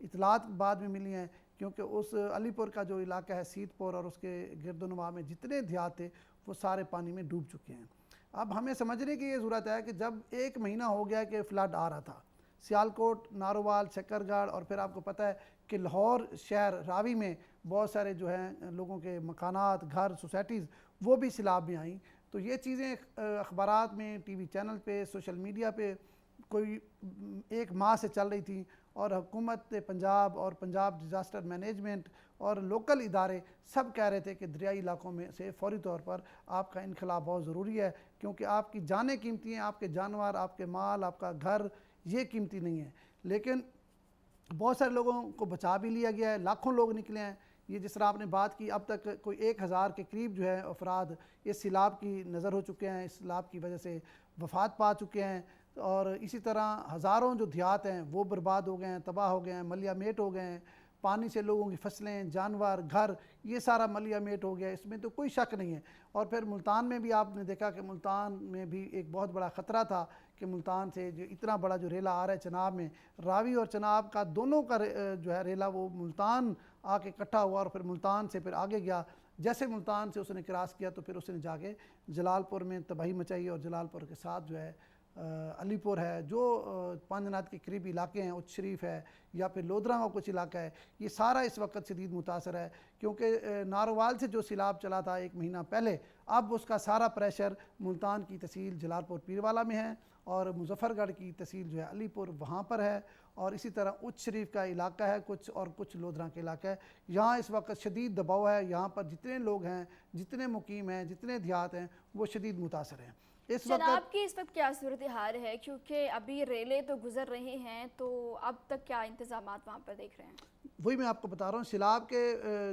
اطلاعات بعد میں ملی ہیں، کیونکہ اس علی پور کا جو علاقہ ہے سیت پور اور اس کے گرد و نواح میں جتنے دیہات تھے وہ سارے پانی میں ڈوب چکے ہیں۔ اب ہمیں سمجھنے کی یہ ضرورت ہے کہ جب 1 مہینہ ہو گیا کہ فلڈ آ رہا تھا، سیالکوٹ، نارووال، شکرگڑھ اور پھر آپ کو پتہ ہے کہ لاہور شہر راوی میں بہت سارے جو ہیں لوگوں کے مکانات، گھر، سوسائٹیز وہ بھی سیلاب میں آئیں۔ تو یہ چیزیں اخبارات میں، ٹی وی چینل پہ، سوشل میڈیا پہ کوئی 1 ماہ سے چل رہی تھیں، اور حکومت پنجاب اور پنجاب ڈیزاسٹر مینجمنٹ اور لوکل ادارے سب کہہ رہے تھے کہ دریائی علاقوں میں سے فوری طور پر آپ کا انخلا بہت ضروری ہے، کیونکہ آپ کی جانیں قیمتی ہیں، آپ کے جانور، آپ کے مال، آپ کا گھر یہ قیمتی نہیں ہے۔ لیکن بہت سارے لوگوں کو بچا بھی لیا گیا ہے، لاکھوں لوگ نکلے ہیں۔ یہ جس طرح آپ نے بات کی، اب تک کوئی 1000 کے قریب جو ہے افراد اس سیلاب کی نظر ہو چکے ہیں، اس سیلاب کی وجہ سے وفات پا چکے ہیں، اور اسی طرح ہزاروں جو دیہات ہیں وہ برباد ہو گئے ہیں، تباہ ہو گئے ہیں، ملیہ میٹ ہو گئے ہیں۔ پانی سے لوگوں کی فصلیں، جانور، گھر یہ سارا ملیہ میٹ ہو گیا، اس میں تو کوئی شک نہیں ہے۔ اور پھر ملتان میں بھی آپ نے دیکھا کہ ملتان میں بھی ایک بہت بڑا خطرہ تھا کہ ملتان سے جو اتنا بڑا جو ریلا آ رہا ہے چناب میں، راوی اور چناب کا دونوں کا جو ہے ریلا وہ ملتان آ کے اکٹھا ہوا اور پھر ملتان سے پھر آگے گیا۔ جیسے ملتان سے اس نے کراس کیا تو پھر اس نے جا کے جلال پور میں تباہی مچائی، اور جلال پور کے ساتھ جو ہے علی پور ہے، جو پانجناد کے قریبی علاقے ہیں، اچ شریف ہے یا پھر لودھراں کا کچھ علاقہ ہے، یہ سارا اس وقت شدید متاثر ہے، کیونکہ نارووال سے جو سیلاب چلا تھا 1 مہینہ پہلے، اب اس کا سارا پریشر ملتان کی تحصیل جلال پور پیروالا میں ہے، اور مظفر گڑھ کی تحصیل جو ہے علی پور وہاں پر ہے، اور اسی طرح اچ شریف کا علاقہ ہے کچھ، اور کچھ لودھراں کا علاقہ ہے۔ یہاں اس وقت شدید دباؤ ہے، یہاں پر جتنے لوگ ہیں، جتنے مقیم ہیں، جتنے دیہات ہیں وہ شدید متاثر ہیں اس وقت۔ جناب کی اس وقت کیا صورتحال ہے؟ کیونکہ ابھی ریلیں تو گزر رہی ہیں، تو اب تک کیا انتظامات وہاں پر دیکھ رہے ہیں؟ وہی میں آپ کو بتا رہا ہوں، سیلاب کے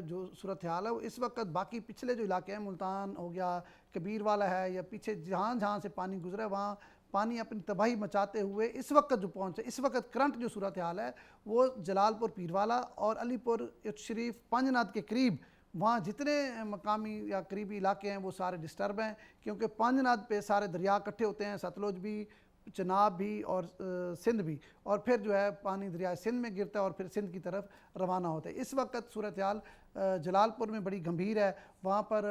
جو صورتحال ہے وہ اس وقت باقی پچھلے جو علاقے ہیں، ملتان ہو گیا، کبیر والا ہے، یا پیچھے جہاں جہاں سے پانی گزرا ہے وہاں پانی اپنی تباہی مچاتے ہوئے اس وقت جو پہنچے، اس وقت کرنٹ جو صورتحال ہے وہ جلال پور پیروالا اور علی پور اچ شریف پانجناد کے قریب، وہاں جتنے مقامی یا قریبی علاقے ہیں وہ سارے ڈسٹرب ہیں، کیونکہ پانجناد پہ سارے دریا اکٹھے ہوتے ہیں، ستلج بھی، چناب بھی اور سندھ بھی، اور پھر جو ہے پانی دریائے سندھ میں گرتا ہے اور پھر سندھ کی طرف روانہ ہوتا ہے۔ اس وقت صورتحال جلال پور میں بڑی گمبھیر ہے، وہاں پر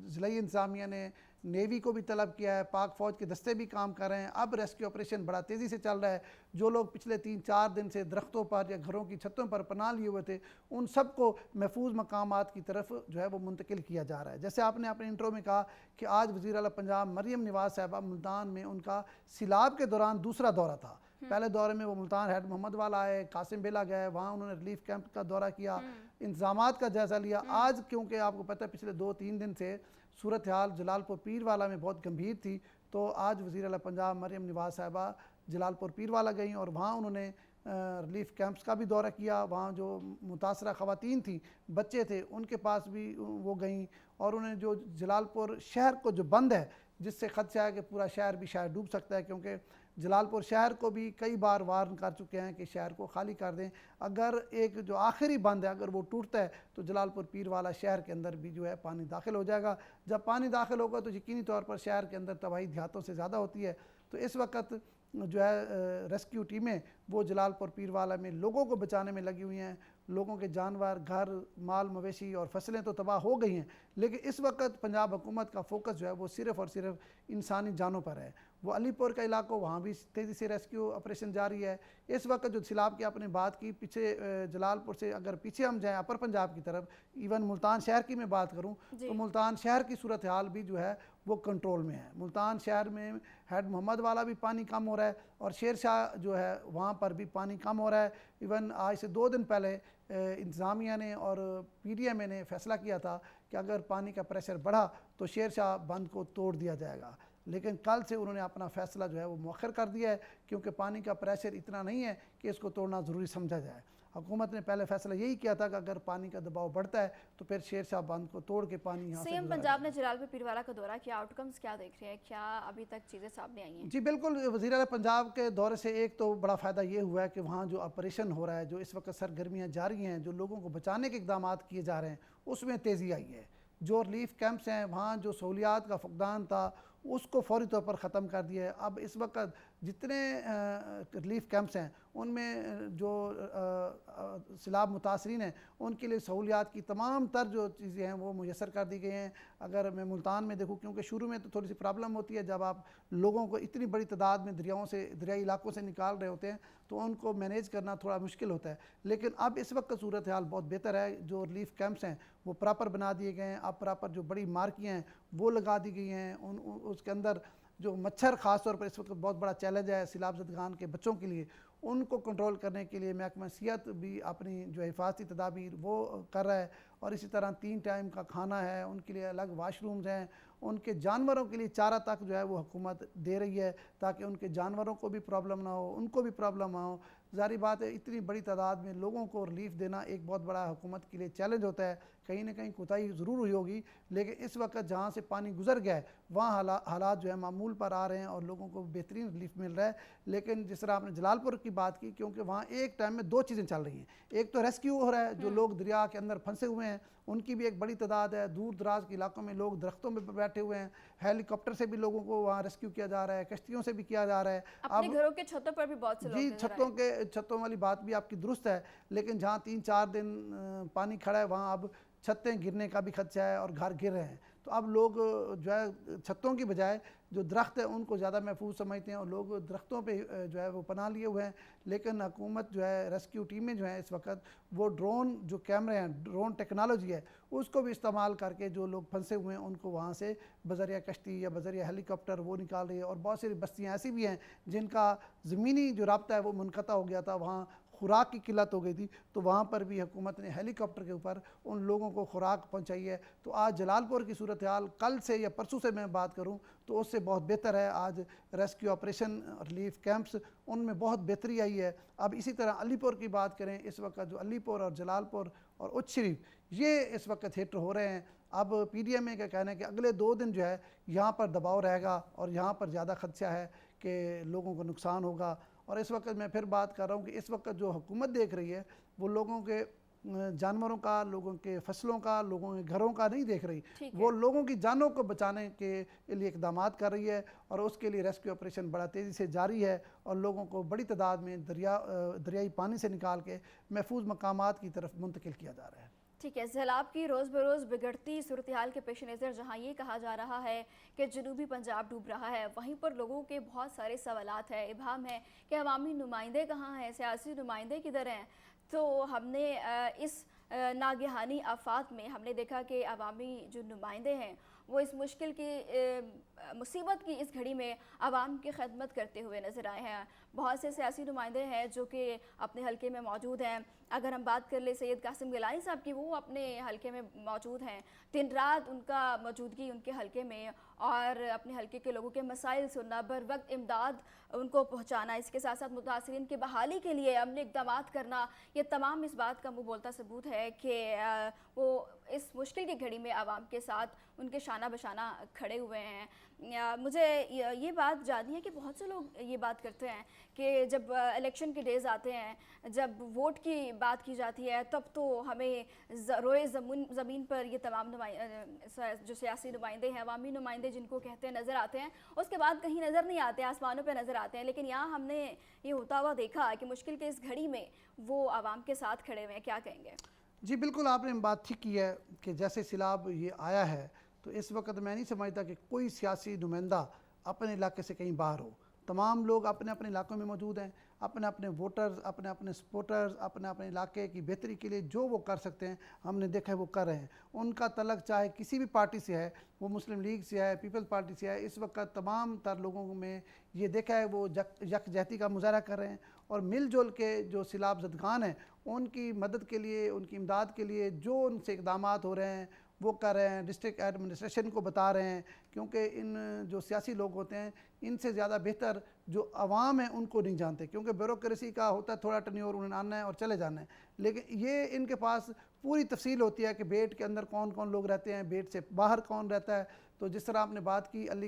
ضلعی انتظامیہ نے نیوی کو بھی طلب کیا ہے، پاک فوج کے دستے بھی کام کر رہے ہیں، اب ریسکیو آپریشن بڑا تیزی سے چل رہا ہے۔ جو لوگ پچھلے 3-4 دن سے درختوں پر یا گھروں کی چھتوں پر پناہ لیے ہوئے تھے ان سب کو محفوظ مقامات کی طرف جو ہے وہ منتقل کیا جا رہا ہے۔ جیسے آپ نے اپنے انٹرو میں کہا کہ آج وزیر اعلیٰ پنجاب مریم نواز صاحبہ ملتان میں ان کا سیلاب کے دوران دوسرا دورہ تھا۔ پہلے دورے میں وہ ملتان ہیڈ محمد والا آئے، قاسم بیلا گئے، وہاں انہوں نے ریلیف کیمپ کا دورہ کیا، انتظامات کا جائزہ لیا۔ آج کیونکہ آپ کو پتہ ہے پچھلے 2-3 دن سے صورتحال جلال پور پیروالا میں بہت گمبھیر تھی، تو آج وزیر اعلیٰ پنجاب مریم نواز صاحبہ جلال پور پیروالا گئیں اور وہاں انہوں نے ریلیف کیمپس کا بھی دورہ کیا۔ وہاں جو متاثرہ خواتین تھیں، بچے تھے، ان کے پاس بھی وہ گئیں، اور انہیں جو جلال پور شہر کو جو بند ہے، جس سے خدشہ ہے کہ پورا شہر بھی شاید ڈوب سکتا ہے، کیونکہ جلال پور شہر کو بھی کئی بار وارن کر چکے ہیں کہ شہر کو خالی کر دیں، اگر ایک جو آخری بند ہے اگر وہ ٹوٹتا ہے تو جلال پور پیروالا شہر کے اندر بھی جو ہے پانی داخل ہو جائے گا۔ جب پانی داخل ہوگا تو یقینی طور پر شہر کے اندر تباہی دیہاتوں سے زیادہ ہوتی ہے۔ تو اس وقت جو ہے ریسکیو ٹیمیں وہ جلال پور پیروالا میں لوگوں کو بچانے میں لگی ہوئی ہیں، لوگوں کے جانور، گھر، مال مویشی اور فصلیں تو تباہ ہو گئی ہیں، لیکن اس وقت پنجاب حکومت کا فوکس جو ہے وہ صرف اور صرف انسانی جانوں پر ہے۔ وہ علی پور کا علاقہ، وہاں بھی تیزی سے ریسکیو آپریشن جاری ہے۔ اس وقت جو سیلاب کی آپ نے بات کی، پیچھے جلال پور سے اگر پیچھے ہم جائیں اپر پنجاب کی طرف، ایون ملتان شہر کی میں بات کروں تو ملتان شہر کی صورتحال بھی جو ہے وہ کنٹرول میں ہے۔ ملتان شہر میں ہیڈ محمد والا بھی پانی کم ہو رہا ہے، اور شیر شاہ جو ہے وہاں پر بھی پانی کم ہو رہا ہے۔ ایون آج سے 2 دن پہلے انتظامیہ نے اور پی ڈی ایم اے نے فیصلہ کیا تھا کہ اگر پانی کا پریشر بڑھا تو شیر شاہ بند کو توڑ دیا جائے گا، لیکن کل سے انہوں نے اپنا فیصلہ جو ہے وہ مؤخر کر دیا ہے، کیونکہ پانی کا پریشر اتنا نہیں ہے کہ اس کو توڑنا ضروری سمجھا جائے۔ حکومت نے پہلے فیصلہ یہی کیا تھا کہ اگر پانی کا دباؤ بڑھتا ہے تو پھر شیر شاہ بند کو توڑ کے پانی یہاں سے سی ایم پنجاب نے جلال پور پیروالا کا دورہ کیا، آؤٹ کمز کیا دیکھ رہے ہیں؟ کیا ابھی تک چیزیں سامنے آئی ہیں؟ جی بالکل، وزیر اعلیٰ پنجاب کے دورے سے ایک تو بڑا فائدہ یہ ہوا ہے کہ وہاں جو آپریشن ہو رہا ہے، جو اس وقت سرگرمیاں جاری ہیں، جو لوگوں کو بچانے کے اقدامات کیے جا رہے ہیں، اس میں تیزی آئی ہے۔ جو ریلیف کیمپس ہیں وہاں جو سہولیات کا فقدان تھا اس کو فوری طور پر ختم کر دیا ہے۔ اب اس وقت جتنے ریلیف کیمپس ہیں ان میں جو سیلاب متاثرین ہیں ان کے لیے سہولیات کی تمام تر جو چیزیں ہیں وہ میسر کر دی گئی ہیں. اگر میں ملتان میں دیکھوں، کیونکہ شروع میں تو تھوڑی سی پرابلم ہوتی ہے جب آپ لوگوں کو اتنی بڑی تعداد میں دریائی علاقوں سے نکال رہے ہوتے ہیں تو ان کو مینیج کرنا تھوڑا مشکل ہوتا ہے، لیکن اب اس وقت صورتحال بہت بہتر ہے. جو ریلیف کیمپس ہیں وہ پراپر بنا دیے گئے ہیں، اب پراپر جو بڑی مارکیاں ہیں وہ لگا دی گئی ہیں. اس کے اندر جو مچھر خاص طور پر اس وقت بہت بڑا چیلنج ہے سیلاب زدگان کے بچوں کے لیے، ان کو کنٹرول کرنے کے لیے محکمہ صحت بھی اپنی جو حفاظتی تدابیر وہ کر رہا ہے. اور اسی طرح 3 ٹائم کا کھانا ہے، ان کے لیے الگ واش رومز ہیں، ان کے جانوروں کے لیے چارہ تک جو ہے وہ حکومت دے رہی ہے تاکہ ان کے جانوروں کو بھی پرابلم نہ ہو، ان کو بھی پرابلم نہ ہو. ظاہری بات ہے اتنی بڑی تعداد میں لوگوں کو ریلیف دینا ایک بہت بڑا حکومت کے لیے چیلنج ہوتا ہے. کہیں نہ کہیں کوتاہی ضرور ہوئی ہوگی، لیکن اس وقت جہاں سے پانی گزر گیا ہے وہاں حالات جو ہے معمول پر آ رہے ہیں اور لوگوں کو بہترین ریلیف مل رہا ہے. لیکن جس طرح آپ نے جلال پور کی بات کی، کیونکہ وہاں ایک ٹائم میں 2 چیزیں چل رہی ہیں. ایک تو ریسکیو ہو رہا ہے، جو لوگ دریا کے اندر پھنسے ہوئے ہیں ان کی بھی ایک بڑی تعداد ہے. دور دراز کے علاقوں میں لوگ درختوں میں بیٹھے ہوئے ہیں، ہیلی کاپٹر سے بھی لوگوں کو وہاں ریسکیو کیا جا رہا ہے، کشتیوں سے بھی کیا جا رہا ہے. اپنے گھروں کے چھتوں پر بھی بہت سے لوگ جی، نظر آئے. چھتوں والی بات بھی آپ کی درست ہے، لیکن جہاں 3-4 دن پانی کھڑا ہے وہاں اب چھتیں گرنے کا بھی خدشہ ہے اور گھر گر رہے ہیں. تو اب لوگ جو ہے چھتوں کی بجائے جو درخت ہیں ان کو زیادہ محفوظ سمجھتے ہیں اور لوگ درختوں پہ جو ہے وہ پناہ لیے ہوئے ہیں. لیکن حکومت جو ہے ریسکیو ٹیمیں جو ہیں اس وقت وہ ڈرون جو کیمرے ہیں، ڈرون ٹیکنالوجی ہے، اس کو بھی استعمال کر کے جو لوگ پھنسے ہوئے ہیں ان کو وہاں سے بذریعہ کشتی یا بذریعہ ہیلی کاپٹر وہ نکال رہی ہے. اور بہت سی بستیاں ایسی بھی ہیں جن کا زمینی جو رابطہ ہے وہ منقطع ہو گیا تھا، وہاں خوراک کی قلت ہو گئی تھی، تو وہاں پر بھی حکومت نے ہیلی کاپٹر کے اوپر ان لوگوں کو خوراک پہنچائی ہے. تو آج جلال پور کی صورتحال کل سے یا پرسوں سے میں بات کروں تو اس سے بہت بہتر ہے. آج ریسکیو آپریشن ریلیف کیمپس ان میں بہت بہتری آئی ہے. اب اسی طرح علی پور کی بات کریں، اس وقت جو علی پور اور جلال پور اور اچ شریف یہ اس وقت ہٹ ہو رہے ہیں. اب پی ڈی ایم اے کا کہنا ہے کہ اگلے 2 دن جو ہے یہاں پر دباؤ رہے گا اور یہاں پر زیادہ خدشہ ہے کہ لوگوں کو نقصان ہوگا. اور اس وقت میں پھر بات کر رہا ہوں کہ اس وقت جو حکومت دیکھ رہی ہے وہ لوگوں کے جانوروں کا، لوگوں کے فصلوں کا، لوگوں کے گھروں کا نہیں دیکھ رہی، وہ لوگوں کی جانوں کو بچانے کے لیے اقدامات کر رہی ہے. اور اس کے لیے ریسکیو آپریشن بڑا تیزی سے جاری ہے اور لوگوں کو بڑی تعداد میں دریائی پانی سے نکال کے محفوظ مقامات کی طرف منتقل کیا جا رہا ہے. ٹھیک ہے. سیلاب کی روز بروز بگڑتی صورتحال کے پیش نظر جہاں یہ کہا جا رہا ہے کہ جنوبی پنجاب ڈوب رہا ہے، وہیں پر لوگوں کے بہت سارے سوالات ہیں، ابہام ہے کہ عوامی نمائندے کہاں ہیں، سیاسی نمائندے کدھر ہیں. تو ہم نے اس ناگہانی آفات میں ہم نے دیکھا کہ عوامی جو نمائندے ہیں وہ اس مشکل کی مصیبت کی اس گھڑی میں عوام کی خدمت کرتے ہوئے نظر آئے ہیں. بہت سے سیاسی نمائندے ہیں جو کہ اپنے حلقے میں موجود ہیں. اگر ہم بات کر لیں سید قاسم گیلانی صاحب کی، وہ اپنے حلقے میں موجود ہیں، دن رات ان کا موجودگی ان کے حلقے میں اور اپنے حلقے کے لوگوں کے مسائل سننا، بر وقت امداد ان کو پہنچانا، اس کے ساتھ ساتھ متاثرین کی بحالی کے لیے عملی اقدامات کرنا، یہ تمام اس بات کا منہ بولتا ثبوت ہے کہ وہ اس مشکل کی گھڑی میں عوام کے ساتھ ان کے شانہ بشانہ کھڑے ہوئے ہیں. مجھے یہ بات جاننی ہے کہ بہت سے لوگ یہ بات کرتے ہیں کہ جب الیکشن کے ڈیز آتے ہیں، جب ووٹ کی بات کی جاتی ہے، تب تو ہمیں روئے زمین پر یہ تمام جو سیاسی نمائندے ہیں، عوامی نمائندے جن کو کہتے ہیں، نظر آتے ہیں. اس کے بعد کہیں نظر نہیں آتے، آسمانوں پہ نظر آتے ہیں. لیکن یہاں ہم نے یہ ہوتا ہوا دیکھا کہ مشکل کے اس گھڑی میں وہ عوام کے ساتھ کھڑے ہوئے ہیں. کیا کہیں گے؟ جی بالکل، آپ نے بات ٹھیک کی ہے کہ جیسے سیلاب یہ آیا ہے تو اس وقت میں نہیں سمجھتا کہ کوئی سیاسی نمائندہ اپنے علاقے سے کہیں باہر ہو. تمام لوگ اپنے اپنے علاقوں میں موجود ہیں، اپنے اپنے ووٹرز، اپنے اپنے سپورٹرز، اپنے اپنے علاقے کی بہتری کے لیے جو وہ کر سکتے ہیں ہم نے دیکھا ہے وہ کر رہے ہیں. ان کا تعلق چاہے کسی بھی پارٹی سے ہے، وہ مسلم لیگ سے ہے، پیپلز پارٹی سے ہے، اس وقت تمام تر لوگوں میں یہ دیکھا ہے وہ یکجہتی کا مظاہرہ کر رہے ہیں اور مل جل کے جو سیلاب زدگان ہیں ان کی مدد کے لیے، ان کی امداد کے لیے جو ان سے اقدامات ہو رہے ہیں وہ کر رہے ہیں. ڈسٹرکٹ ایڈمنسٹریشن کو بتا رہے ہیں، کیونکہ ان جو سیاسی لوگ ہوتے ہیں ان سے زیادہ بہتر جو عوام ہیں ان کو نہیں جانتے، کیونکہ بیوروکریسی کا ہوتا ہے تھوڑا ٹنیور، انہیں آنا ہے اور چلے جانا ہے. لیکن یہ ان کے پاس پوری تفصیل ہوتی ہے کہ بیٹ کے اندر کون کون لوگ رہتے ہیں، بیٹ سے باہر کون رہتا ہے. تو جس طرح آپ نے بات کی علی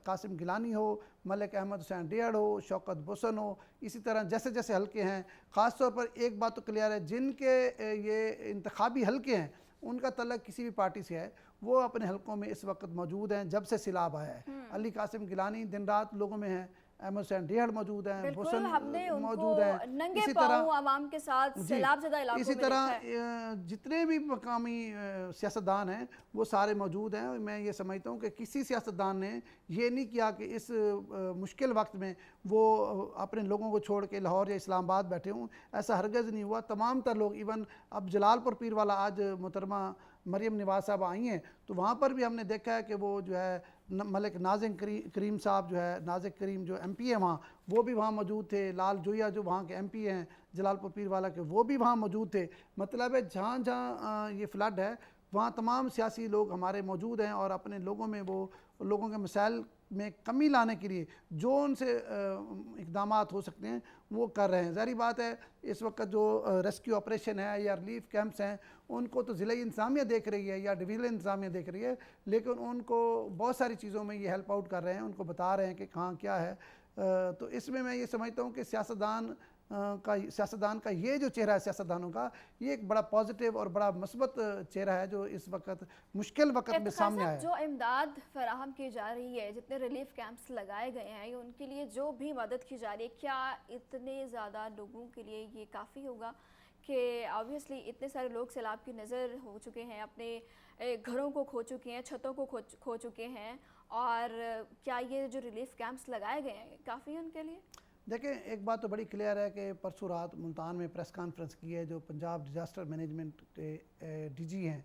قاسم گیلانی ہو، ملک احمد حسین ڈیڑھ ہو، شوکت بسن ہو، اسی طرح جیسے جیسے حلقے ہیں، خاص طور پر ایک بات تو کلیئر ہے، جن کے یہ انتخابی حلقے ہیں ان کا تعلق کسی بھی پارٹی سے ہے وہ اپنے حلقوں میں اس وقت موجود ہیں جب سے سیلاب آیا ہے. علی قاسم گیلانی دن رات لوگوں میں ہیں، احمد حسین ڈیہڑ موجود ہیں, بالکل حسن ہم نے ان موجود کو ہیں. ننگے اسی پاؤں طرح عوام کے ساتھ سیلاب زدہ علاقوں اسی میں طرح دیکھا ہے. جتنے بھی مقامی سیاستدان ہیں وہ سارے موجود ہیں. میں یہ سمجھتا ہوں کہ کسی سیاستدان نے یہ نہیں کیا کہ اس مشکل وقت میں وہ اپنے لوگوں کو چھوڑ کے لاہور یا اسلام آباد بیٹھے ہوں. ایسا ہرگز نہیں ہوا. تمام تر لوگ, ایون اب جلال پور پیر والا آج محترمہ مریم نواز صاحب آئی ہیں تو وہاں پر بھی ہم نے دیکھا ہے کہ وہ جو ہے ملک ناظم کریم صاحب جو ہے, نازک کریم جو ایم پی ہے وہاں, وہ بھی وہاں موجود تھے. لال جویا جو وہاں کے ایم پی ہیں جلال پور پیر والا کے, وہ بھی وہاں موجود تھے. مطلب ہے جہاں جہاں یہ فلڈ ہے وہاں تمام سیاسی لوگ ہمارے موجود ہیں اور اپنے لوگوں میں وہ لوگوں کے مسائل میں کمی لانے کے لیے جو ان سے اقدامات ہو سکتے ہیں وہ کر رہے ہیں. ظاہری بات ہے اس وقت جو ریسکیو آپریشن ہے یا ریلیف کیمپس ہیں ان کو تو ضلعی انتظامیہ دیکھ رہی ہے یا ڈویژنل انتظامیہ دیکھ رہی ہے, لیکن ان کو بہت ساری چیزوں میں یہ ہیلپ آؤٹ کر رہے ہیں, ان کو بتا رہے ہیں کہ کہاں کیا ہے. تو اس میں یہ سمجھتا ہوں کہ سیاستدان کا یہ جو چہرہ ہے سیاستدانوں کا, یہ ایک بڑا پازیٹیو اور بڑا مثبت چہرہ ہے جو اس وقت مشکل وقت میں سامنے آیا ہے. جو امداد فراہم کی جا رہی ہے, جتنے ریلیف کیمپس لگائے گئے ہیں, ان کے لیے جو بھی مدد کی جا رہی ہے, کیا اتنے زیادہ لوگوں کے لیے یہ کافی ہوگا کہ آبویسلی اتنے سارے لوگ سیلاب کی نظر ہو چکے ہیں, اپنے گھروں کو کھو چکے ہیں, چھتوں کو کھو چکے ہیں, اور کیا یہ جو ریلیف کیمپس لگائے گئے ہیں کافی ان کے لیے؟ دیکھیں ایک بات تو بڑی کلیئر ہے کہ پرسوں رات ملتان میں پریس کانفرنس کی ہے جو پنجاب ڈیزاسٹر مینجمنٹ کے ڈی جی ہیں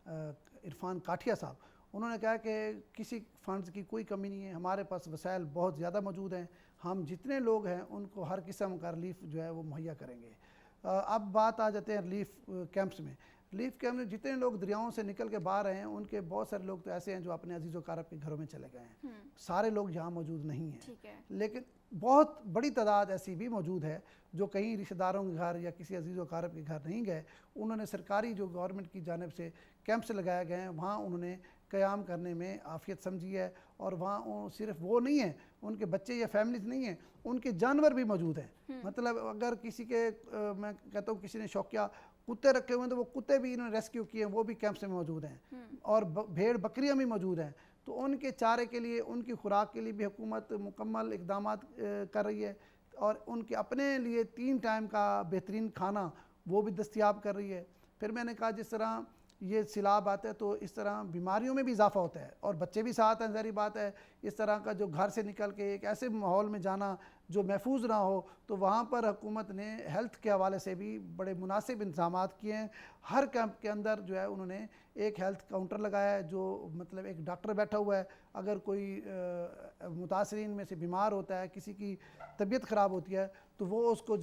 عرفان کاٹھیا صاحب, انہوں نے کہا کہ کسی فنڈز کی کوئی کمی نہیں ہے, ہمارے پاس وسائل بہت زیادہ موجود ہیں, ہم جتنے لوگ ہیں ان کو ہر قسم کا ریلیف جو ہے وہ مہیا کریں گے. اب بات آ جاتے ہیں ریلیف کیمپس میں. ریلیف کیمپ میں جتنے لوگ دریاؤں سے نکل کے باہر ہیں ان کے بہت سارے لوگ تو ایسے ہیں جو اپنے عزیز و اقارب کے گھروں میں چلے گئے ہیں, سارے لوگ یہاں موجود نہیں ہیں, لیکن بہت بڑی تعداد ایسی بھی موجود ہے جو کہیں رشتہ داروں کے گھر یا کسی عزیز و اقارب کے گھر نہیں گئے. انہوں نے سرکاری جو گورنمنٹ کی جانب سے کیمپس لگائے گئے ہیں وہاں انہوں نے قیام کرنے میں عافیت سمجھی ہے, اور وہاں صرف وہ نہیں ہیں, ان کے بچے یا فیملیز نہیں ہیں, ان کے جانور بھی موجود ہیں. مطلب اگر کسی کے میں کہتا ہوں کسی نے شوقیہ کتے رکھے ہوئے ہیں تو وہ کتے بھی انہوں نے ریسکیو کیے ہیں, وہ بھی کیمپس میں موجود ہیں, اور بھیڑ بکریاں بھی موجود ہیں. تو ان کے چارے کے لیے, ان کی خوراک کے لیے بھی حکومت مکمل اقدامات کر رہی ہے, اور ان کے اپنے لیے 3 ٹائم کا بہترین کھانا وہ بھی دستیاب کر رہی ہے. پھر میں نے کہا جس طرح یہ سیلاب آتا ہے تو اس طرح بیماریوں میں بھی اضافہ ہوتا ہے, اور بچے بھی ساتھ ہیں, ظاہری بات ہے اس طرح کا جو گھر سے نکل کے ایک ایسے ماحول میں جانا جو محفوظ نہ ہو, تو وہاں پر حکومت نے ہیلتھ کے حوالے سے بھی بڑے مناسب انتظامات کیے ہیں. ہر کیمپ کے اندر جو ہے انہوں نے ایک ہیلتھ کاؤنٹر لگایا ہے, جو مطلب ایک ڈاکٹر بیٹھا ہوا ہے, اگر کوئی متاثرین میں سے بیمار ہوتا ہے, کسی کی طبیعت خراب ہوتی ہے تو وہ اس کو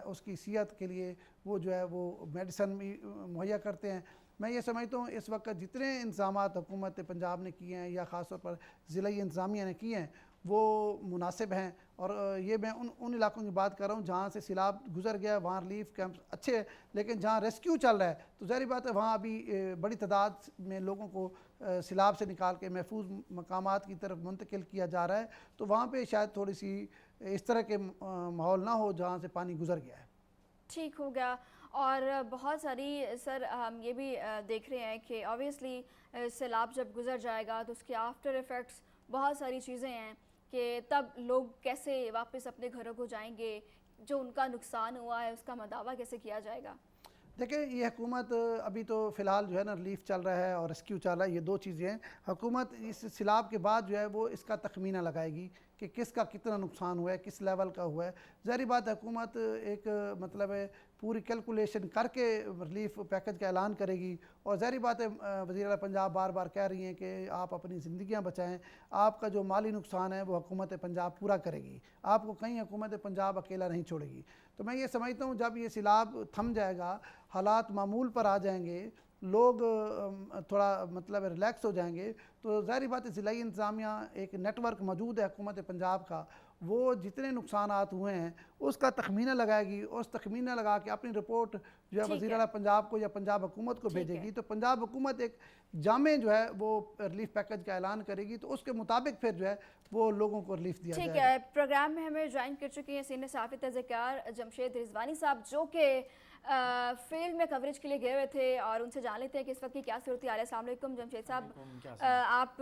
اس کی صحت کے لیے وہ جو ہے وہ میڈیسن بھی مہیا کرتے ہیں. میں یہ سمجھتا ہوں اس وقت جتنے انتظامات حکومت پنجاب نے کیے ہیں یا خاص طور پر ضلعی انتظامیہ نے کیے ہیں وہ مناسب ہیں, اور یہ میں ان علاقوں کی بات کر رہا ہوں جہاں سے سیلاب گزر گیا, وہاں ریلیف کیمپس اچھے ہیں, لیکن جہاں ریسکیو چل رہا ہے تو ظاہری بات ہے وہاں ابھی بڑی تعداد میں لوگوں کو سیلاب سے نکال کے محفوظ مقامات کی طرف منتقل کیا جا رہا ہے, تو وہاں پہ شاید تھوڑی سی اس طرح کے ماحول نہ ہو جہاں سے پانی گزر گیا ہے. ٹھیک ہو گیا. اور بہت ساری سر ہم یہ بھی دیکھ رہے ہیں کہ آبویسلی سیلاب جب گزر جائے گا تو اس کے آفٹر ایفیکٹس بہت ساری چیزیں ہیں کہ تب لوگ کیسے واپس اپنے گھروں کو جائیں گے, جو ان کا نقصان ہوا ہے اس کا مداوع کیسے کیا جائے گا. دیکھیں یہ حکومت ابھی تو فی الحال جو ہے نا ریلیف چل رہا ہے اور ریسکیو چل رہا ہے, یہ 2 چیزیں ہیں. حکومت اس سیلاب کے بعد جو ہے وہ اس کا تخمینہ لگائے گی کہ کس کا کتنا نقصان ہوا ہے, کس لیول کا ہوا ہے. ظاہری بات حکومت ایک مطلب ہے پوری کیلکولیشن کر کے ریلیف پیکج کا اعلان کرے گی, اور ظاہری بات ہے وزیر اعلیٰ پنجاب بار بار کہہ رہی ہیں کہ آپ اپنی زندگیاں بچائیں, آپ کا جو مالی نقصان ہے وہ حکومت پنجاب پورا کرے گی, آپ کو کہیں حکومت پنجاب اکیلا نہیں چھوڑے گی. تو میں یہ سمجھتا ہوں جب یہ سیلاب تھم جائے گا, حالات معمول پر آ جائیں گے, لوگ تھوڑا مطلب ریلیکس ہو جائیں گے, تو ظاہری بات ہے ضلعی انتظامیہ ایک نیٹ ورک موجود ہے حکومت پنجاب کا, وہ جتنے نقصانات ہوئے ہیں اس کا تخمینہ لگائے گی, اور اس تخمینہ لگا کے اپنی رپورٹ جو ہے وزیر اعلیٰ پنجاب کو یا پنجاب حکومت کو بھیجے گی, تو پنجاب حکومت ایک جامع جو ہے وہ ریلیف پیکج کا اعلان کرے گی, تو اس کے مطابق پھر جو ہے وہ لوگوں کو ریلیف دیا جائے گا. ٹھیک ہے. پروگرام میں ہمیں جوائن کر چکی ہیں سینئر صحافی تذکار جمشید رضوانی صاحب, جو کہ فیلڈ میں کوریج کے لیے گئے ہوئے تھے, اور ان سے جان لیتے ہیں کہ اس وقت کی کیا صورتحال ہے. السلام علیکم جمشید صاحب, آپ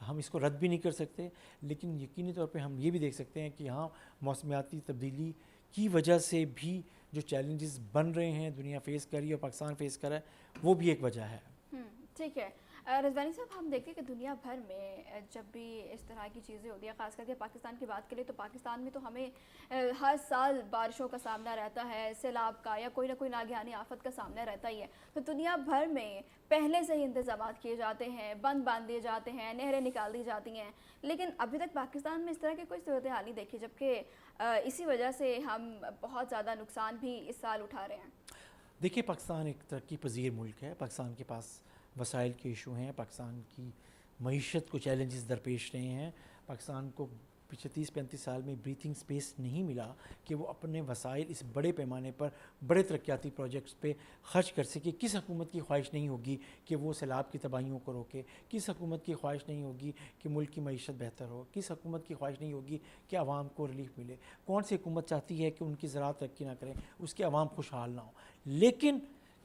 ہم اس کو رد بھی نہیں کر سکتے، لیکن یقینی طور پہ ہم یہ بھی دیکھ سکتے ہیں کہ ہاں موسمیاتی تبدیلی کی وجہ سے بھی جو چیلنجز بن رہے ہیں دنیا فیس کر رہی ہے اور پاکستان فیس کر رہا ہے وہ بھی ایک وجہ ہے۔ ٹھیک ہے رضوانی صاحب، ہم دیکھتے ہیں کہ دنیا بھر میں جب بھی اس طرح کی چیزیں ہوتی ہیں، خاص کر کے پاکستان کی بات کریں تو پاکستان میں تو ہمیں ہر سال بارشوں کا سامنا رہتا ہے، سیلاب کا یا کوئی نہ کوئی ناگہانی آفت کا سامنا رہتا ہی ہے۔ تو دنیا بھر میں پہلے سے ہی انتظامات کیے جاتے ہیں، بند باندھ دیے جاتے ہیں، نہریں نکال دی جاتی ہیں، لیکن ابھی تک پاکستان میں اس طرح کی کوئی صورتحال نہیں دیکھی، جبکہ اسی وجہ سے ہم بہت زیادہ نقصان بھی اس سال اٹھا رہے ہیں۔ دیکھیے پاکستان ایک ترقی پذیر ملک ہے، پاکستان کے پاس وسائل کے ایشو ہیں، پاکستان کی معیشت کو چیلنجز درپیش رہے ہیں، پاکستان کو پچھلے 30-35 سال میں بریتھنگ سپیس نہیں ملا کہ وہ اپنے وسائل اس بڑے پیمانے پر بڑے ترقیاتی پروجیکٹس پہ خرچ کر سکے۔ کس حکومت کی خواہش نہیں ہوگی کہ وہ سیلاب کی تباہیوں کو روکے؟ کس حکومت کی خواہش نہیں ہوگی کہ ملک کی معیشت بہتر ہو؟ کس حکومت کی خواہش نہیں ہوگی کہ عوام کو ریلیف ملے؟ کون سی حکومت چاہتی ہے کہ ان کی زراعت ترقی نہ کریں، اس کے عوام خوشحال نہ ہوں؟ لیکن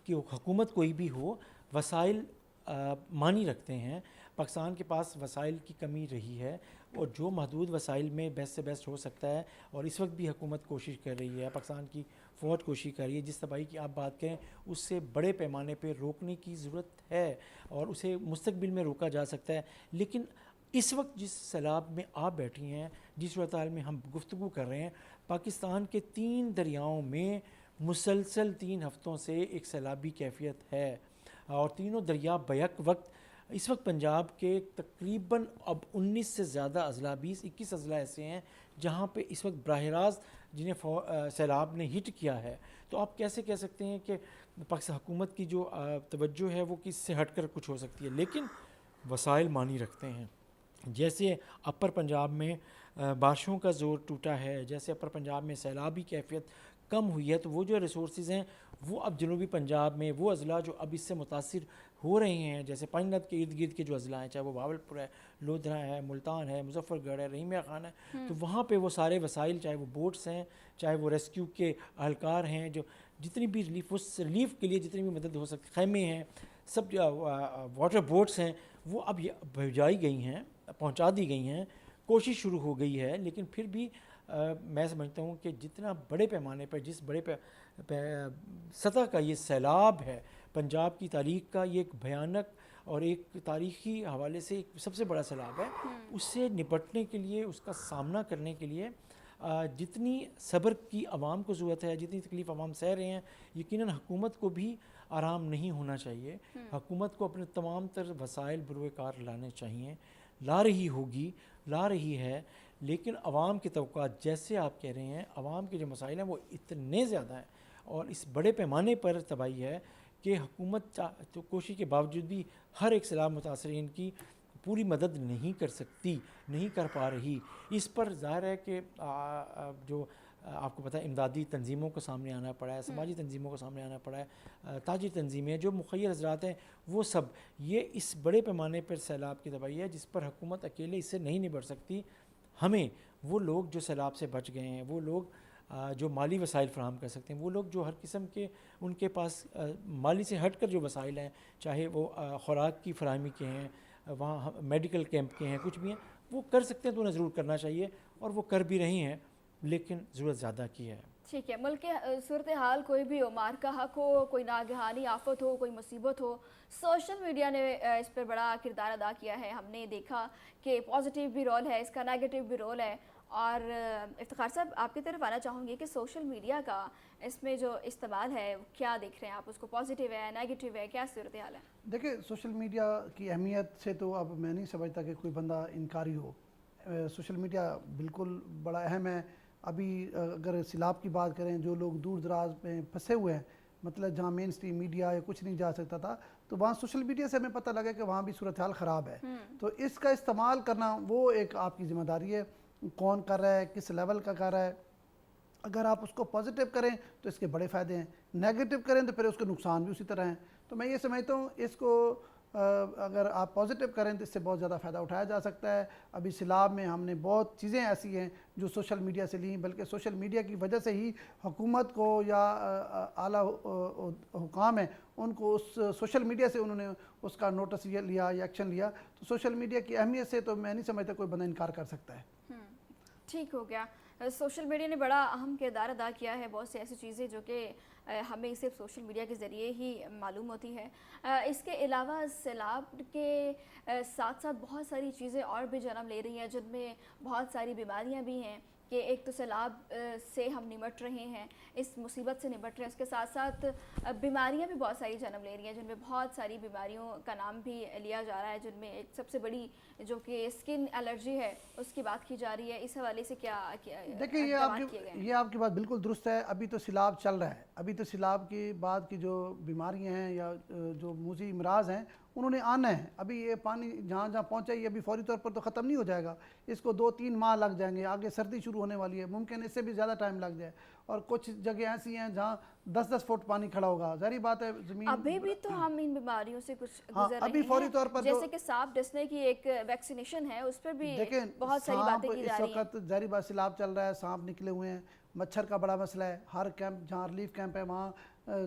کہ حکومت کوئی بھی ہو، وسائل معنی رکھتے ہیں۔ پاکستان کے پاس وسائل کی کمی رہی ہے اور جو محدود وسائل میں بیسٹ سے بیسٹ ہو سکتا ہے، اور اس وقت بھی حکومت کوشش کر رہی ہے، پاکستان کی فوج کوشش کر رہی ہے، جس تباہی کی آپ بات کریں اس سے بڑے پیمانے پہ روکنے کی ضرورت ہے اور اسے مستقبل میں روکا جا سکتا ہے۔ لیکن اس وقت جس سیلاب میں آپ بیٹھی ہیں، جس صورتحال میں ہم گفتگو کر رہے ہیں، پاکستان کے 3 دریاؤں میں مسلسل 3 ہفتوں سے ایک سیلابی کیفیت ہے، اور تینوں دریا بیک وقت اس وقت پنجاب کے تقریباً اب 19 سے زیادہ اضلاع، 21 اضلاع ایسے ہیں جہاں پہ اس وقت براہ راست جنہیں سیلاب نے ہٹ کیا ہے۔ تو آپ کیسے کہہ سکتے ہیں کہ پاکستان حکومت کی جو توجہ ہے وہ کس سے ہٹ کر کچھ ہو سکتی ہے؟ لیکن وسائل معنی رکھتے ہیں۔ جیسے اپر پنجاب میں بارشوں کا زور ٹوٹا ہے، جیسے اپر پنجاب میں سیلابی کیفیت کم ہوئی ہے، تو وہ جو ریسورسز ہیں وہ اب جنوبی پنجاب میں وہ اضلاع جو اب اس سے متاثر ہو رہے ہیں، جیسے پانچ ندھ کے ارد گرد کے جو اضلاع ہیں، چاہے وہ بھاولپور ہے، لودھرا ہے، ملتان ہے، مظفر گڑھ ہے، رحیمیہ خان ہے، تو وہاں پہ وہ سارے وسائل، چاہے وہ بوٹس ہیں، چاہے وہ ریسکیو کے اہلکار ہیں، جو جتنی بھی ریلیف کے لیے جتنی بھی مدد ہو سکتی، خیمے ہیں، سب واٹر بوٹس ہیں، وہ اب بھیجائی گئی ہیں، پہنچا دی گئی ہیں، کوشش شروع ہو گئی ہے۔ لیکن پھر بھی میں سمجھتا ہوں کہ جتنا بڑے پیمانے پر، جس بڑے سطح کا یہ سیلاب ہے، پنجاب کی تاریخ کا یہ ایک بھیانک اور ایک تاریخی حوالے سے ایک سب سے بڑا سیلاب ہے، اس سے نپٹنے کے لیے، اس کا سامنا کرنے کے لیے جتنی صبر کی عوام کو ضرورت ہے، جتنی تکلیف عوام سہ رہے ہیں، یقیناً حکومت کو بھی آرام نہیں ہونا چاہیے۔ حکومت کو اپنے تمام تر وسائل بروئے کار لانے چاہیے، لا رہی ہوگی، لا رہی ہے، لیکن عوام کی توقعات جیسے آپ کہہ رہے ہیں، عوام کے جو مسائل ہیں وہ اتنے زیادہ ہیں اور اس بڑے پیمانے پر تباہی ہے کہ حکومت تو کوشش کے باوجود بھی ہر ایک سیلاب متاثرین کی پوری مدد نہیں کر سکتی، نہیں کر پا رہی۔ اس پر ظاہر ہے کہ جو آپ کو پتہ ہے امدادی تنظیموں کو سامنے آنا پڑا ہے، سماجی تنظیموں کو سامنے آنا پڑا ہے، تاجر تنظیمیں جو مخیر حضرات ہیں، وہ سب یہ اس بڑے پیمانے پر سیلاب کی تباہی ہے جس پر حکومت اکیلے اس سے نہیں نبٹ سکتی۔ ہمیں وہ لوگ جو سیلاب سے بچ گئے ہیں، وہ لوگ جو مالی وسائل فراہم کر سکتے ہیں، وہ لوگ جو ہر قسم کے ان کے پاس مالی سے ہٹ کر جو وسائل ہیں، چاہے وہ خوراک کی فراہمی کے ہیں، وہاں میڈیکل کیمپ کے ہیں، کچھ بھی ہیں، وہ کر سکتے ہیں تو انہیں ضرور کرنا چاہیے، اور وہ کر بھی رہی ہیں، لیکن ضرورت زیادہ کی ہے۔ ٹھیک ہے، ملک کے صورتحال کوئی بھی ہو، مار کا حق ہو، کوئی ناگہانی آفت ہو، کوئی مصیبت ہو، سوشل میڈیا نے اس پر بڑا کردار ادا کیا ہے۔ ہم نے دیکھا کہ پازیٹیو بھی رول ہے اس کا، نیگیٹو بھی رول ہے، اور افتخار صاحب آپ کی طرف آنا چاہوں گی کہ سوشل میڈیا کا اس میں جو استعمال ہے کیا دیکھ رہے ہیں آپ؟ اس کو پازیٹیو ہے، نیگیٹو ہے، کیا صورتحال ہے؟ دیکھیں سوشل میڈیا کی اہمیت سے تو اب میں نہیں سمجھتا کہ کوئی بندہ انکاری ہو۔ سوشل میڈیا بالکل بڑا اہم ہے۔ ابھی اگر سیلاب کی بات کریں، جو لوگ دور دراز میں پھنسے ہوئے ہیں، مطلب جہاں مین اسٹریم میڈیا یا کچھ نہیں جا سکتا تھا، تو وہاں سوشل میڈیا سے ہمیں پتہ لگا کہ وہاں بھی صورتحال خراب ہے۔ تو اس کا استعمال کرنا وہ ایک آپ کی ذمہ داری ہے، کون کر رہا ہے، کس لیول کا کر رہا ہے۔ اگر آپ اس کو پازیٹیو کریں تو اس کے بڑے فائدے ہیں، نیگیٹو کریں تو پھر اس کے نقصان بھی اسی طرح ہیں۔ تو میں یہ سمجھتا ہوں اس کو اگر آپ پازیٹیو کریں تو اس سے بہت زیادہ فائدہ اٹھایا جا سکتا ہے. ابھی سیلاب میں ہم نے بہت چیزیں ایسی ہیں جو سوشل میڈیا سے لیں، بلکہ سوشل میڈیا کی وجہ سے ہی حکومت کو یا اعلیٰ حکام ہیں ان کو اس سوشل میڈیا سے انہوں نے اس کا نوٹس لیا یا ایکشن لیا. تو سوشل میڈیا کی اہمیت سے تو میں نہیں سمجھتا کوئی بندہ انکار کر سکتا ہے. ٹھیک ہو گیا. سوشل میڈیا نے بڑا اہم کردار ادا کیا ہے. بہت سی ایسی چیزیں جو کہ ہمیں صرف سوشل میڈیا کے ذریعے ہی معلوم ہوتی ہے. اس کے علاوہ سیلاب کے ساتھ ساتھ بہت ساری چیزیں اور بھی جنم لے رہی ہیں جن میں بہت ساری بیماریاں بھی ہیں کہ ایک تو سیلاب سے ہم نمٹ رہے ہیں، اس مصیبت سے نمٹ رہے ہیں، اس کے ساتھ ساتھ بیماریاں بھی بہت ساری جنم لے رہی ہیں جن میں بہت ساری بیماریوں کا نام بھی لیا جا رہا ہے، جن میں ایک سب سے بڑی جو کہ اسکن الرجی ہے اس کی بات کی جا رہی ہے. اس حوالے سے کیا دیکھیں یہ آپ کی بات بالکل درست ہے. ابھی تو سیلاب چل رہا ہے، ابھی تو سیلاب کے بعد کی جو بیماریاں ہیں یا جو موذی امراض ہیں انہوں نے آنا ہے. ابھی یہ پانی جہاں جہاں پہنچا یہ ابھی فوری طور پر تو ختم نہیں ہو جائے گا، اس کو 2-3 ماہ لگ جائیں گے. آگے سردی شروع ہونے والی ہے، ممکن اس سے بھی زیادہ ٹائم لگ جائے. اور کچھ جگہ ایسی ہیں جہاں 10-10 فٹ پانی کھڑا ہوگا. ظاہری بات ہے زمین ابھی بھی تو ہم ان بیماریوں سے کچھ گزر رہے ابھی فوری طور پر جیسے کہ سانپ ڈسنے کی ایک ویکسینیشن ہے، اس پر بھی دیکھیں بہت ساری باتیں کی جا رہی ہیں. اس وقت ظاہری بات سیلاب چل رہا ہے، سانپ نکلے ہوئے ہیں، مچھر کا بڑا مسئلہ ہے. ہر کیمپ جہاں ریلیف کیمپ ہے وہاں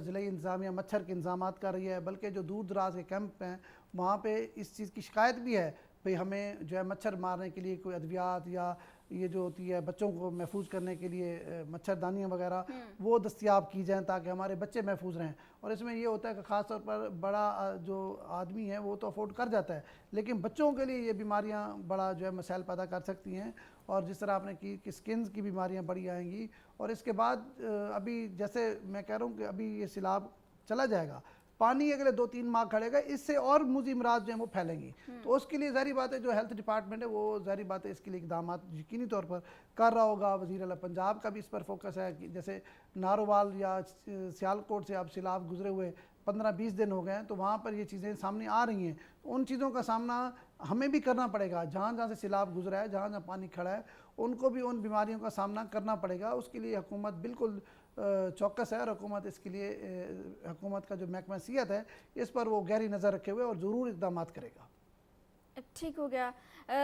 ضلعی انتظامیہ مچھر کے انتظامات کر رہی ہے، بلکہ جو دور دراز کے کیمپ ہیں وہاں پہ اس چیز کی شکایت بھی ہے بھئی ہمیں جو ہے مچھر مارنے کے لیے کوئی ادویات یا یہ جو ہوتی ہے بچوں کو محفوظ کرنے کے لیے مچھردانیاں وغیرہ وہ دستیاب کی جائیں تاکہ ہمارے بچے محفوظ رہیں. اور اس میں یہ ہوتا ہے کہ خاص طور پر بڑا جو آدمی ہے وہ تو افورڈ کر جاتا ہے، لیکن بچوں کے لیے یہ بیماریاں بڑا جو ہے مسائل پیدا کر سکتی ہیں. اور جس طرح آپ نے کی کہ سکنز کی بیماریاں بڑی آئیں گی. اور اس کے بعد ابھی جیسے میں کہہ رہا ہوں کہ ابھی یہ سیلاب چلا جائے گا، پانی اگلے 2-3 ماہ کھڑے گا، اس سے اور موذی امراض جو ہیں وہ پھیلیں گی. تو اس کے لیے ظاہری بات ہے جو ہیلتھ ڈپارٹمنٹ ہے وہ ظاہری بات ہے اس کے لیے اقدامات یقینی طور پر کر رہا ہوگا. وزیر اعلیٰ پنجاب کا بھی اس پر فوکس ہے کہ جیسے نارووال یا سیالکوٹ سے اب سیلاب گزرے ہوئے 15-20 دن ہو گئے ہیں تو وہاں پر یہ چیزیں سامنے آ رہی ہیں. ان چیزوں کا سامنا ہمیں بھی کرنا پڑے گا. جہاں جہاں سے سیلاب گزرا ہے، جہاں جہاں پانی کھڑا ہے ان کو بھی ان بیماریوں کا سامنا کرنا پڑے گا. اس کے لیے حکومت بالکل چوکس ہے اور حکومت اس کے لیے حکومت کا جو محکمہ صحت ہے اس پر وہ گہری نظر رکھے ہوئے اور ضرور اقدامات کرے گا. ٹھیک ہو گیا.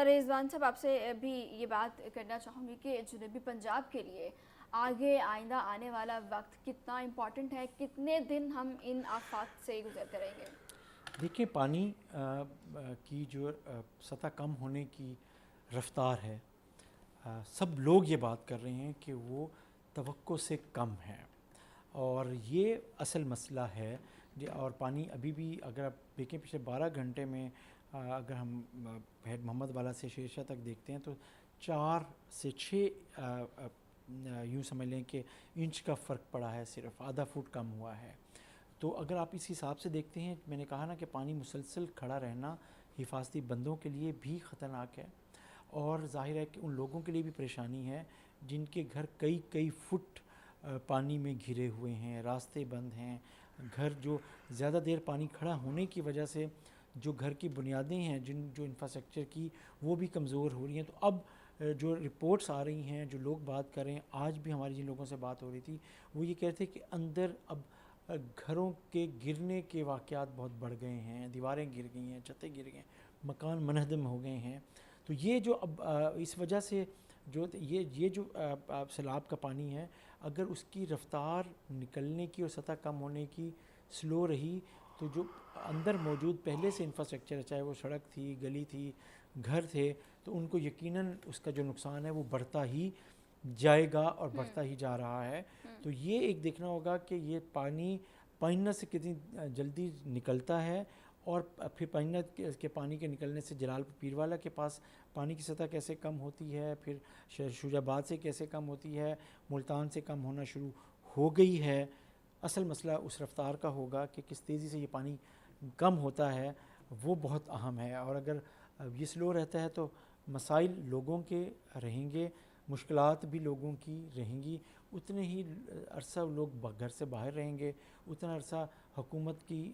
رضوان صاحب آپ سے بھی یہ بات کرنا چاہوں گی کہ جنوبی پنجاب کے لیے آگے آئندہ آنے والا وقت کتنا امپورٹنٹ ہے، کتنے دن ہم ان آفات سے گزر کریں گے؟ دیکھیں پانی کی جو سطح کم ہونے کی رفتار ہے، سب لوگ یہ بات کر رہے ہیں کہ وہ توقع سے کم ہے اور یہ اصل مسئلہ ہے. اور پانی ابھی بھی اگر آپ دیکھیں پچھلے 12 گھنٹے میں اگر ہم ہیڈ محمد والا سے شیرشاہ تک دیکھتے ہیں تو 4 سے 6 یوں سمجھ لیں کہ انچ کا فرق پڑا ہے، صرف آدھا فٹ کم ہوا ہے. تو اگر آپ اس حساب سے دیکھتے ہیں، میں نے کہا نا کہ پانی مسلسل کھڑا رہنا حفاظتی بندوں کے لیے بھی خطرناک ہے اور ظاہر ہے کہ ان لوگوں کے لیے بھی پریشانی ہے جن کے گھر کئی فٹ پانی میں گھرے ہوئے ہیں، راستے بند ہیں، گھر جو زیادہ دیر پانی کھڑا ہونے کی وجہ سے جو گھر کی بنیادیں ہیں جو انفراسٹرکچر کی وہ بھی کمزور ہو رہی ہیں. تو اب جو رپورٹس آ رہی ہیں، جو لوگ بات کر رہے ہیں، آج بھی ہماری جن لوگوں سے بات ہو رہی تھی وہ یہ کہتے ہیں کہ اندر اب گھروں کے گرنے کے واقعات بہت بڑھ گئے ہیں، دیواریں گر گئی ہیں، چھتیں گر گئی ہیں، مکان منہدم ہو گئے ہیں. تو یہ جو اب اس وجہ سے جو یہ جو سیلاب کا پانی ہے اگر اس کی رفتار نکلنے کی اور سطح کم ہونے کی سلو رہی تو جو اندر موجود پہلے سے انفراسٹرکچر چاہے وہ سڑک تھی، گلی تھی، گھر تھے، تو ان کو یقیناً اس کا جو نقصان ہے وہ بڑھتا ہی جائے گا اور بڑھتا ہی جا رہا ہے. تو یہ ایک دیکھنا ہوگا کہ یہ پانی پائنہ سے کتنی جلدی نکلتا ہے اور پھر پائنہ کے پانی کے نکلنے سے جلال پیروالا کے پاس پانی کی سطح کیسے کم ہوتی ہے، پھر شجاع آباد سے کیسے کم ہوتی ہے، ملتان سے کم ہونا شروع ہو گئی ہے. اصل مسئلہ اس رفتار کا ہوگا کہ کس تیزی سے یہ پانی کم ہوتا ہے، وہ بہت اہم ہے. اور اگر یہ سلو رہتا ہے تو مسائل لوگوں کے رہیں گے، مشکلات بھی لوگوں کی رہیں گی، اتنے ہی عرصہ لوگ گھر سے باہر رہیں گے، اتنا عرصہ حکومت کی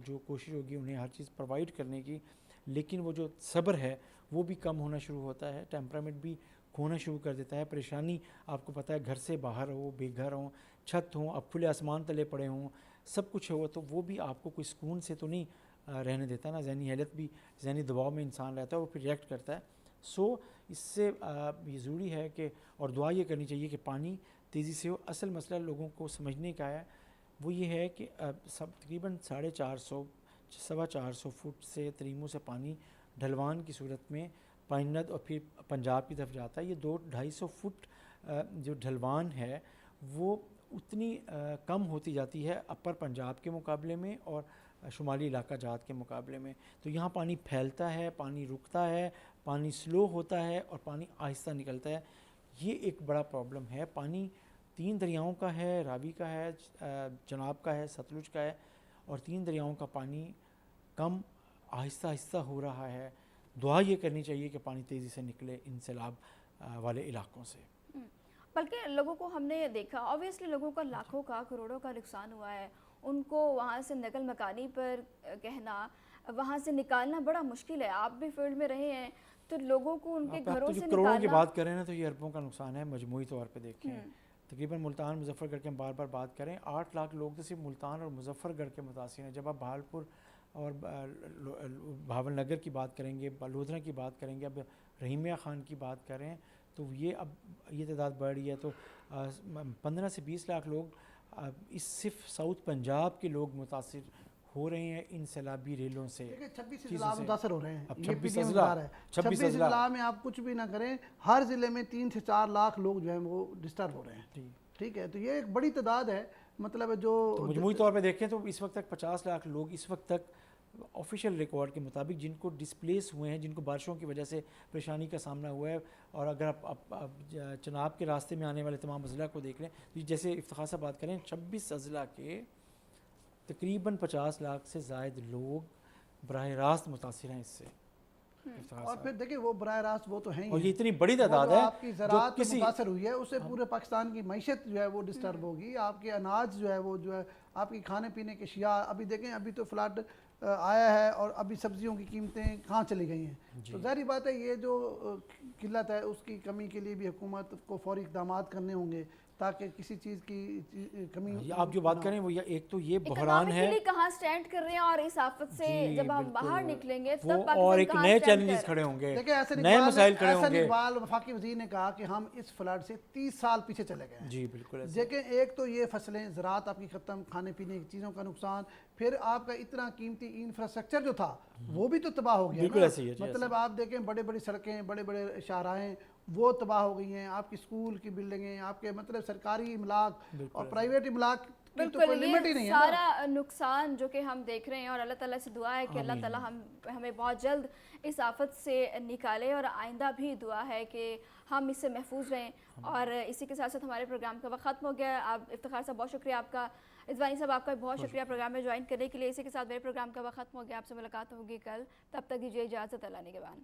جو کوشش ہوگی انہیں ہر چیز پرووائڈ کرنے کی، لیکن وہ جو صبر ہے وہ بھی کم ہونا شروع ہوتا ہے، ٹیمپرامنٹ بھی کھونا شروع کر دیتا ہے. پریشانی آپ کو پتہ ہے گھر سے باہر ہو، بے گھر ہوں، چھت ہوں، اب کھلے آسمان تلے پڑے ہوں، سب کچھ ہو تو وہ بھی آپ کو کوئی سکون سے تو نہیں رہنے دیتا نا, ذہنی حالت بھی, ذہنی دباؤ میں انسان رہتا ہے, وہ پھر ریئیکٹ کرتا ہے. سو اس سے یہ ضروری ہے کہ, اور دعا یہ کرنی چاہیے کہ پانی تیزی سے ہو. اصل مسئلہ لوگوں کو سمجھنے کا ہے وہ یہ ہے کہ تقریباً 450 450 فٹ سے تریموں سے پانی ڈھلوان کی صورت میں پائنت اور پھر پنجاب کی طرف جاتا ہے. یہ 200-250 فٹ جو ڈھلوان ہے وہ اتنی کم ہوتی جاتی ہے اپر پنجاب کے مقابلے میں اور شمالی علاقہ جات کے مقابلے میں. تو یہاں پانی پھیلتا ہے, پانی رکتا ہے, پانی سلو ہوتا ہے اور پانی آہستہ نکلتا ہے. یہ ایک بڑا پرابلم ہے. پانی 3 دریاؤں کا ہے, راوی کا ہے, چناب کا ہے, ستلج کا ہے, اور 3 دریاؤں کا پانی کم آہستہ آہستہ ہو رہا ہے. دعا یہ کرنی چاہیے کہ پانی تیزی سے نکلے ان سیلاب والے علاقوں سے. بلکہ لوگوں کو ہم نے دیکھا اوبیسلی لوگوں کا لاکھوں کا کروڑوں کا نقصان ہوا ہے, ان کو وہاں سے نقل مکانی پر کہنا, وہاں سے نکالنا بڑا مشکل ہے. آپ بھی فیلڈ میں رہے ہیں تو لوگوں کو ان کے گھروں سے کروڑوں کی نکالنا, بات کریں نا تو یہ اربوں کا نقصان ہے مجموعی طور پہ دیکھیں. تقریباً ملتان مظفر گڑھ کے ہم بار بار بات کریں 8 لاکھ لوگ تو صرف ملتان اور مظفر گڑھ کے متاثر ہیں. جب آپ بہالپور اور بھاول نگر کی بات کریں گے, لودھرا کی بات کریں گے, اب رحیمیہ خان کی بات کریں تو یہ اب یہ تعداد بڑھ رہی ہے. تو 15 سے 20 لاکھ لوگ اس صرف ساؤتھ پنجاب کے لوگ متاثر ہو رہے ہیں ان سیلابی ریلوں سے. 26 اضلاع متاثر ہو رہے ہیں. اب یہ 26 PDM اضلاع ادارہ ہے. 26 اضلاع میں آپ کچھ بھی نہ کریں, ہر ضلع میں 3 سے 4 لاکھ لوگ جو ہیں وہ ڈسٹرب ہو رہے ہیں. ٹھیک ہے, تو یہ ایک بڑی تعداد ہے. مطلب جو مجموعی طور پہ دیکھیں تو اس وقت تک 50 لاکھ لوگ اس وقت تک آفیشیل ریکارڈ کے مطابق جن کو ڈسپلیس ہوئے ہیں, جن کو بارشوں کی وجہ سے پریشانی کا سامنا ہوا ہے. اور اگر آپ چناب کے راستے میں آنے والے تمام اضلاع کو دیکھ لیں, جیسے افتخار سے بات کریں 26 اضلاع کے تقریباً 50 لاکھ سے زائد لوگ براہ راست متاثر ہیں اس سے. اور پھر دیکھیں وہ براہ راست وہ تو ہیں ہی, اور یہ اتنی بڑی تعداد ہے آپ کی زراعت متاثر ہوئی ہے, اس سے پورے پاکستان کی معیشت جو ہے وہ ڈسٹرب ہوگی. آپ کے اناج جو ہے وہ جو ہے آپ کی کھانے پینے کے اشیاء, ابھی دیکھیں ابھی تو فلڈ آیا ہے اور ابھی سبزیوں کی قیمتیں کہاں چلی گئی ہیں. تو ظاہری بات ہے یہ جو قلت ہے اس کی کمی کے لیے بھی حکومت کو فوری اقدامات کرنے ہوں گے تاکہ کسی چیز کی کمی. آپ جو بات کریں وہ ایک تو یہ بحران ہے کہاں سٹینڈ کر رہے ہیں, اور اس آفت سے جب ہم باہر نکلیں گے تب اور ایک نئے چیلنجز کھڑے ہوں گے, نئے مسائل کھڑے ہوں گے. اقبال وفاقی وزیر نے کہا کہ ہم اس فلڈ سے 30 سال پیچھے چلے گئے ہیں. جی بالکل. دیکھیں ایک تو یہ فصلیں, زراعت آپ کی ختم, کھانے پینے کی چیزوں کا نقصان, پھر آپ کا اتنا قیمتی انفراسٹرکچر جو تھا وہ بھی تو تباہ ہو گیا. بالکل ایسے ہی ہے. مطلب آپ دیکھیں بڑے بڑی سڑکیں, بڑے بڑے شاہراہیں وہ تباہ ہو گئی ہیں. آپ کی اسکول کی بلڈنگیں, آپ کے مطلب سرکاری املاک اور پرائیویٹ املاک کی تو کوئی لمٹ ہی نہیں ہے. سارا نقصان جو کہ ہم دیکھ رہے ہیں, اور اللہ تعالیٰ سے دعا ہے کہ اللہ تعالیٰ ہمیں بہت جلد اس آفت سے نکالے, اور آئندہ بھی دعا ہے کہ ہم اس سے محفوظ رہیں. اور اسی کے ساتھ ساتھ ہمارے پروگرام کا وقت ختم ہو گیا. آپ افتخار صاحب بہت شکریہ آپ کا, اذوانی صاحب آپ کا بہت شکریہ پروگرام میں جوائن کرنے کے لیے. اسی کے ساتھ میرے پروگرام کا وقت ختم ہو گیا. آپ سے ملاقات ہوگی کل, تب تک دیجیے اجازت. اللہ نگہبان.